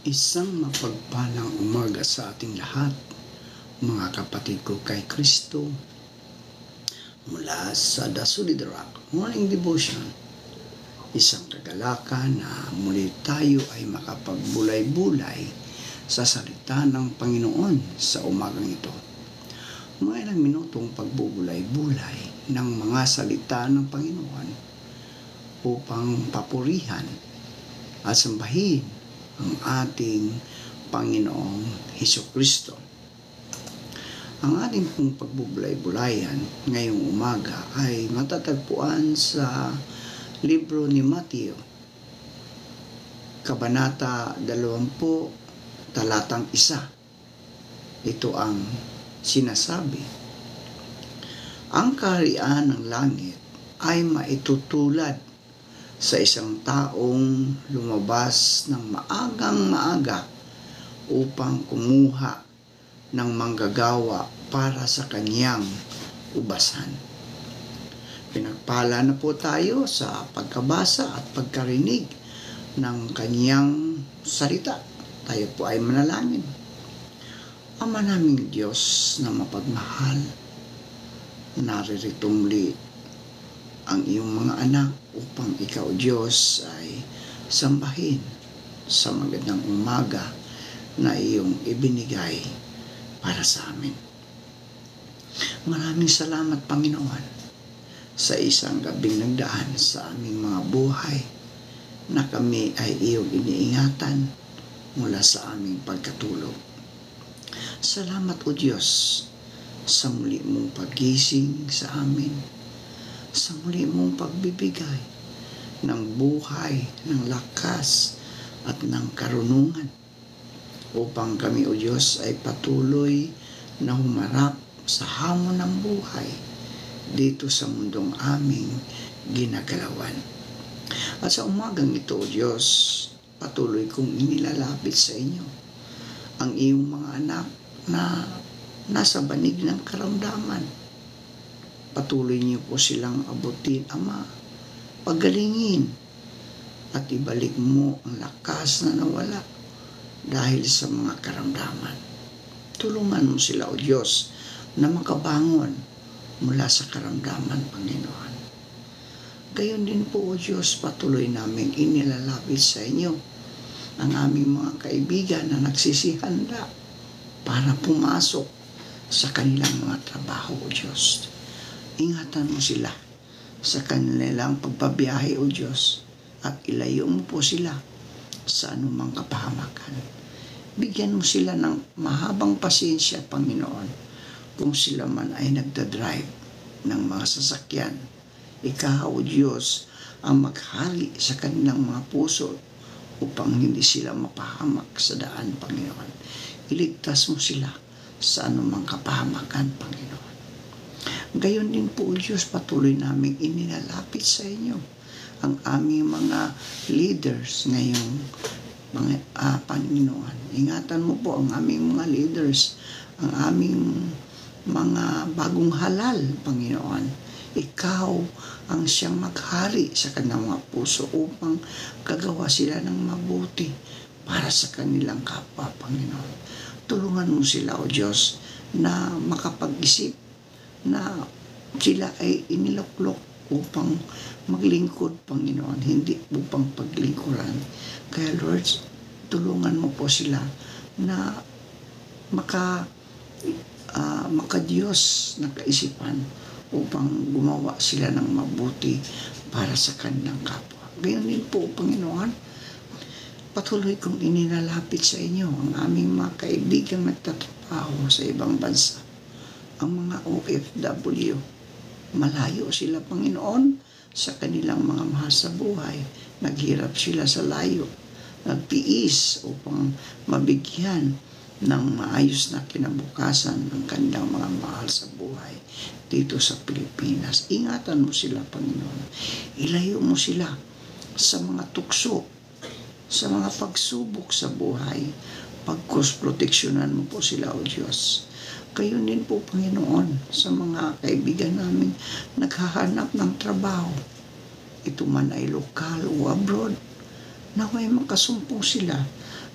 Isang mapagpalang umaga sa ating lahat, mga kapatid ko kay Kristo, mula sa The Solid Rock Morning Devotion. Isang kagalakan na muli tayo ay makapagbulay-bulay sa salita ng Panginoon sa umagang ito. Mga ilang minutong pagbubulay-bulay ng mga salita ng Panginoon upang papurihan at sambahin ang ating Panginoong Hesukristo. Ang ating pong pagbubulay-bulayan ngayong umaga ay matatagpuan sa libro ni Mateo, Kabanata 20, talatang 1. Ito ang sinasabi: ang kaharian ng langit ay maitutulad sa isang taong lumabas ng maagang maaga upang kumuha ng manggagawa para sa kanyang ubasan. Pinagpala na po tayo sa pagkabasa at pagkarinig ng kanyang salita. Tayo po ay manalangin. Ama naming Diyos na mapagmahal, naririto muli ang iyong mga anak upang ikaw, Diyos, ay sambahin sa magandang umaga na iyong ibinigay para sa amin. Maraming salamat, Panginoon, sa isang gabing nagdaan sa aming mga buhay na kami ay iyong iniingatan mula sa aming pagkatulog. Salamat, O Diyos, sa muli mong pagising sa amin, sa muli mong pagbibigay ng buhay, ng lakas at ng karunungan upang kami, O Diyos, ay patuloy na humarap sa hamon ng buhay dito sa mundong aming ginagalawan. At sa umagang ito, O Diyos, patuloy kong inilalapit sa inyo ang iyong mga anak na nasa banig ng karamdaman. Patuloy niyo po silang abutin, Ama, pagalingin at ibalik mo ang lakas na nawala dahil sa mga karamdaman. Tulungan mo sila, O Diyos, na makabangon mula sa karamdaman, Panginoon. Gayon din po, O Diyos, patuloy namin inilalapit sa inyo ang aming mga kaibigan na nagsisihanda para pumasok sa kanilang mga trabaho, O Diyos. Ingatan mo sila sa kanilang pagbabiyahe, O Diyos, at ilayo mo po sila sa anumang kapahamakan. Bigyan mo sila ng mahabang pasensya, Panginoon, kung sila man ay nagdadrive ng mga sasakyan. Ikaw, O Diyos, ang maghari sa kanilang mga puso upang hindi sila mapahamak sa daan, Panginoon. Iligtas mo sila sa anumang kapahamakan, Panginoon. Gayon din po, Diyos, patuloy namin inilalapit sa inyo ang aming mga leaders ngayong Panginoon. Ingatan mo po ang aming mga leaders, ang aming mga bagong halal, Panginoon. Ikaw ang siyang maghari sa kanilang mga puso upang gagawa sila ng mabuti para sa kanilang kapwa, Panginoon. Tulungan mo sila, O Diyos, na makapag-isip na sila ay iniluklok upang maglingkod, Panginoon, hindi upang paglingkuran. Kaya, Lord, tulungan mo po sila na maka-Diyos na kaisipan upang gumawa sila ng mabuti para sa kanilang kapwa. Gayon din po, Panginoon, patuloy kong inilalapit sa inyo ang aming mga kaibigang nagtatrabaho sa ibang bansa, ang mga OFW. Malayo sila, Panginoon, sa kanilang mga mahal sa buhay. Naghirap sila sa layo, nagtiis upang mabigyan ng maayos na kinabukasan ng kanilang mga mahal sa buhay dito sa Pilipinas. Ingatan mo sila, Panginoon. Ilayo mo sila sa mga tukso, sa mga pagsubok sa buhay. Pagkos-proteksyonan mo po sila, O Diyos. Kayo din po, Panginoon, sa mga kaibigan namin naghahanap ng trabaho. Ito man ay lokal o abroad, Naway makasumpong sila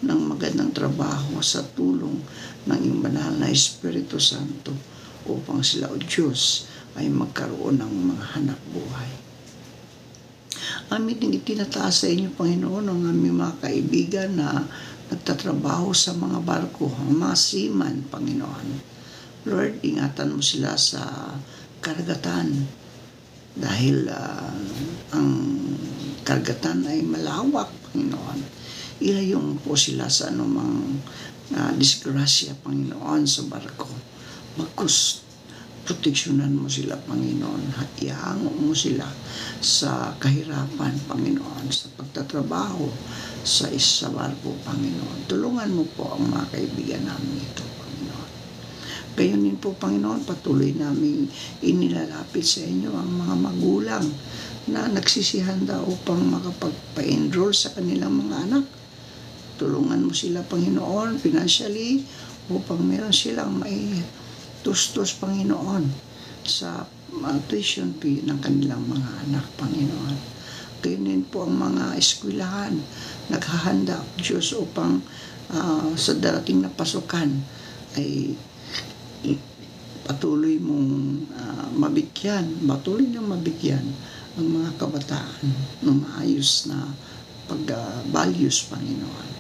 ng magandang trabaho sa tulong ng iyong banal na Espiritu Santo upang sila, O Diyos, ay magkaroon ng mga hanap buhay. Amin din itinataas sa inyo, Panginoon, ang aming mga kaibigan na nagtatrabaho sa mga barko, ang mga seaman, Panginoon. Lord, ingatan mo sila sa karagatan dahil ang karagatan ay malawak, Panginoon. Ilayo mo po sila sa anumang disgrasya, Panginoon, sa barko. Bagkus, proteksyonan mo sila, Panginoon. Ihango mo sila sa kahirapan, Panginoon, sa pagtatrabaho sa isa barko, Panginoon. Tulungan mo po ang mga kaibigan namin ito, Panginoon. Gayon din po, Panginoon, patuloy namin inilalapit sa inyo ang mga magulang na nagsisihanda upang makapagpa-enroll sa kanilang mga anak. Tulungan mo sila, Panginoon, financially, upang meron silang tustos, Panginoon, sa tuition fee ng kanilang mga anak, Panginoon. Gayon din po ang mga eskwelahan, naghahanda, Diyos, upang sa darating na pasukan ay patuloy mong patuloy na mabigyan ang mga kabataan ng maayos na pag-values, Panginoon.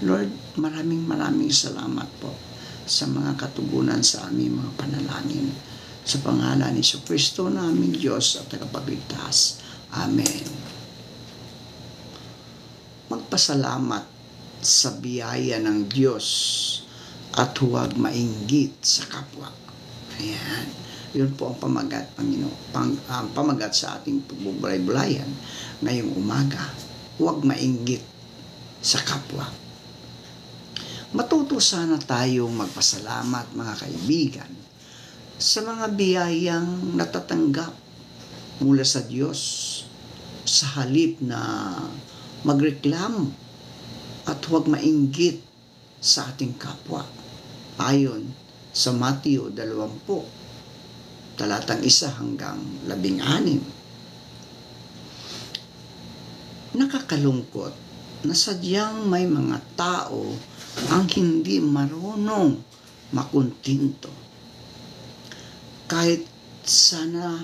Lord, maraming salamat po sa mga katugunan sa aming mga panalangin. Sa pangalan ni Jesucristo na aming Diyos at tagapagligtas. Amen. Magpasalamat sa biyaya ng Diyos at huwag mainggit sa kapwa. Ayan. Yun po ang pamagat, Panginoon. Ang pamagat sa ating pagbubulay-bulayan ngayong umaga. Huwag mainggit sa kapwa. Matuto sana tayong magpasalamat, mga kaibigan, sa mga biyayang natatanggap mula sa Diyos sa halip na magreklamo at huwag mainggit sa ating kapwa. Ayon sa Mateo 20, talatang 1 hanggang 16. Nakakalungkot na sadyang may mga tao ang hindi marunong makuntinto. Kahit sana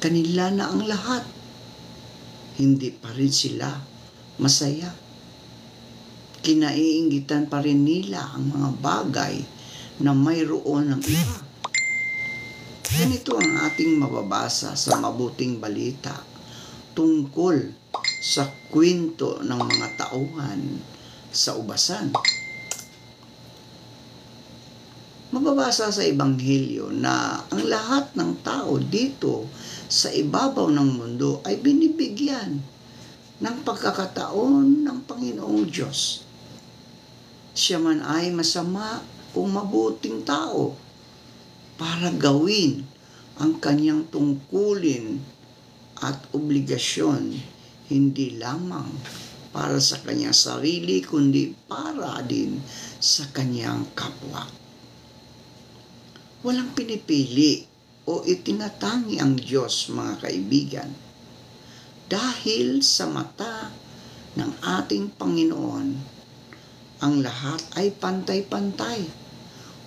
kanila na ang lahat, hindi pa rin sila masaya. Kinaiinggitan pa rin nila ang mga bagay na mayroon ng iba. Ganito ang ating mababasa sa mabuting balita tungkol sa kwento ng mga tauhan sa ubasan. Mababasa sa Ebanghelyo na ang lahat ng tao dito sa ibabaw ng mundo ay binibigyan ng pagkakataon ng Panginoong Diyos. Siya man ay masama o mabuting tao para gawin ang kanyang tungkulin at obligasyon, hindi lamang para sa kanyang sarili, kundi para din sa kanyang kapwa. Walang pinipili o itinatangi ang Diyos, mga kaibigan. Dahil sa mata ng ating Panginoon, ang lahat ay pantay-pantay.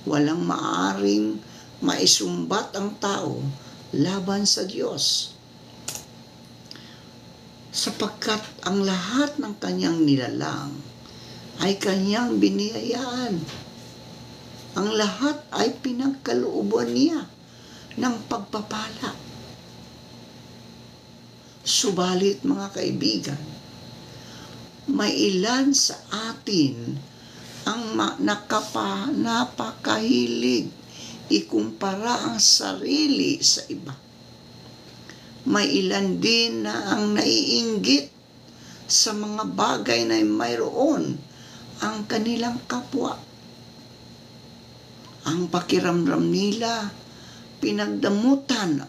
Walang maaring maisumbat ang tao laban sa Diyos. Sapagkat ang lahat ng kanyang nilalang ay kanyang biniyayaan. Ang lahat ay pinagkalooban niya ng pagpapala. Subalit, mga kaibigan, may ilan sa atin ang napakahilig ikumpara ang sarili sa iba. May ilan din na ang naiinggit sa mga bagay na mayroon ang kanilang kapwa. Ang pakiramdam nila, pinagdamutan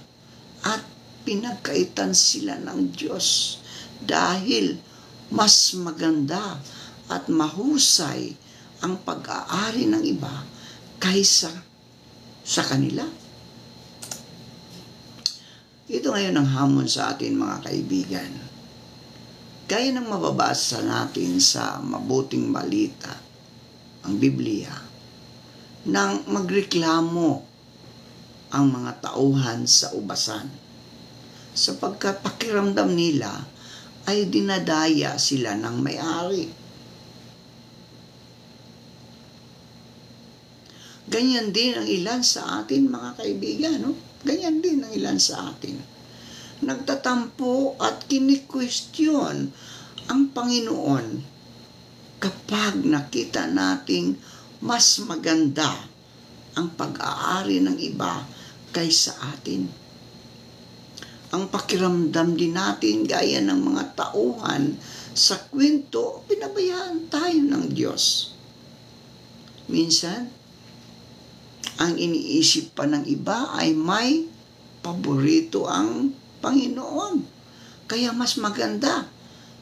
at pinagkaitan sila ng Diyos dahil mas maganda at mahusay ang pag-aari ng iba kaysa sa kanila. Ito ngayon ang hamon sa atin, mga kaibigan. Gaya ng mababasa natin sa Mabuting Balita, ang Biblia, nang magreklamo ang mga tauhan sa ubasan, sapagkat pakiramdam nila ay dinadaya sila ng may-ari. Ganyan din ang ilan sa atin, mga kaibigan, no? Ganyan din ang ilan sa atin. Nagtatampo at kini-question ang Panginoon kapag nakita nating mas maganda ang pag-aari ng iba kaysa atin. Ang pakiramdam din natin gaya ng mga tauhan sa kwento, pinabayaan tayo ng Diyos. Minsan, ang iniisip pa ng iba ay may paborito ang Panginoon. Kaya mas maganda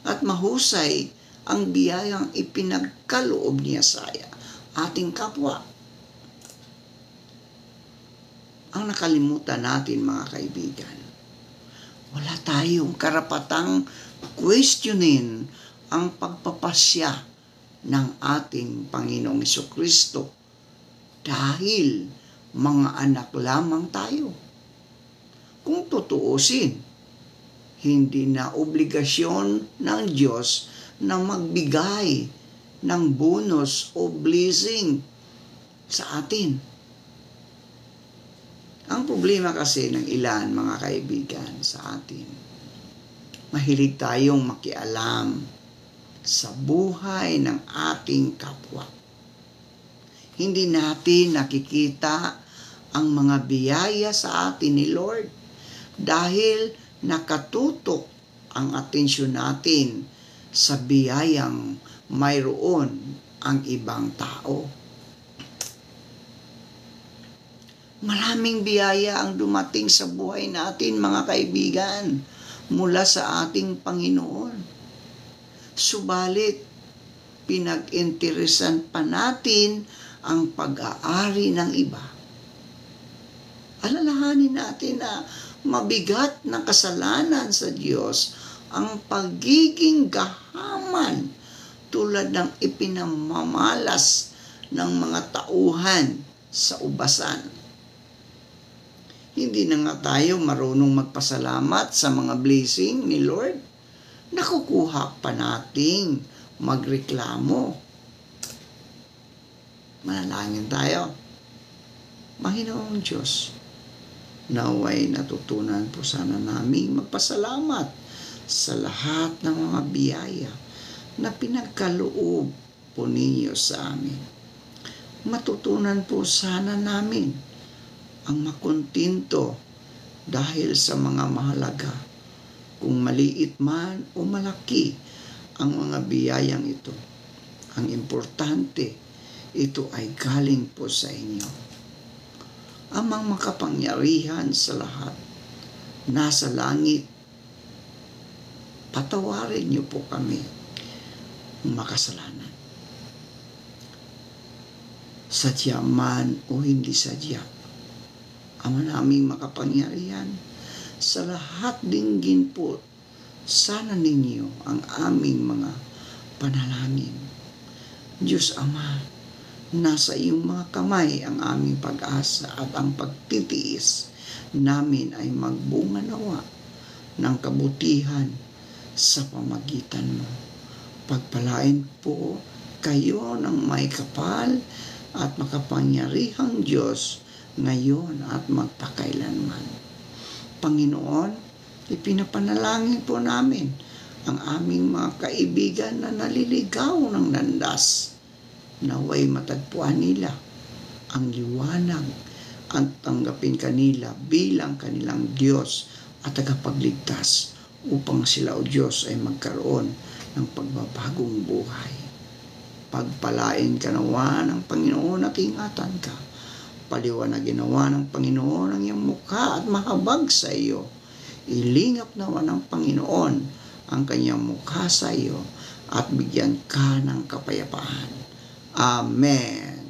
at mahusay ang biyayang ipinagkaloob niya sa ating kapwa. Ang nakalimutan natin, mga kaibigan, wala tayong karapatang questionin ang pagpapasya ng ating Panginoong Jesucristo dahil mga anak lamang tayo. Kung tutuusin, hindi na obligasyon ng Diyos na magbigay ng bonus o blessing sa atin. Ang problema kasi ng ilan, mga kaibigan, sa atin, mahilig tayong makialam sa buhay ng ating kapwa. Hindi natin nakikita ang mga biyaya sa atin ni Lord dahil nakatutok ang atensyon natin sa biyayang mayroon ang ibang tao. Maraming biyaya ang dumating sa buhay natin, mga kaibigan, mula sa ating Panginoon. Subalit, pinag-interesan pa natin ang pag-aari ng iba. Alalahanin natin na mabigat na kasalanan sa Diyos ang pagiging gahaman tulad ng ipinamamalas ng mga tauhan sa ubasan. Hindi na nga tayo marunong magpasalamat sa mga blessing ni Lord. Nakukuha pa nating magreklamo. Manalangin tayo. Panginoong Diyos, naway natutunan po sana naming magpasalamat sa lahat ng mga biyaya na pinagkaloob po ninyo sa amin. Matutunan po sana namin ang makuntinto dahil sa mga mahalaga, kung maliit man o malaki ang mga biyayang ito. Ang importante, ito ay galing po sa inyo. Amang makapangyarihan sa lahat, nasa langit, patawarin niyo po kami makasalanan. Sadya man o hindi sadya, Ama naming makapangyarihan, sa lahat dinggin po, sana ninyo ang aming mga panalangin. Diyos Ama, nasa iyong mga kamay ang aming pag-asa at ang pagtitiis namin ay magbunga nawa ng kabutihan sa pamagitan mo. Pagpalain po kayo ng may kapal at makapangyarihang Diyos ngayon at magpakailanman. Panginoon, ipinapanalangin po namin ang aming mga kaibigan na naliligaw ng landas. Naway matagpuan nila ang liwanag at tanggapin kanila bilang kanilang Diyos at tagapagligtas upang sila, O Diyos, ay magkaroon ng pagbabagong buhay. Pagpalain ka nawa ng Panginoon at ingatan ka. Paliwanagin nawa ng Panginoon ang iyong mukha at mahabag sa iyo. Ilingap nawa ng Panginoon ang kanyang mukha sa iyo at bigyan ka ng kapayapaan. Amen.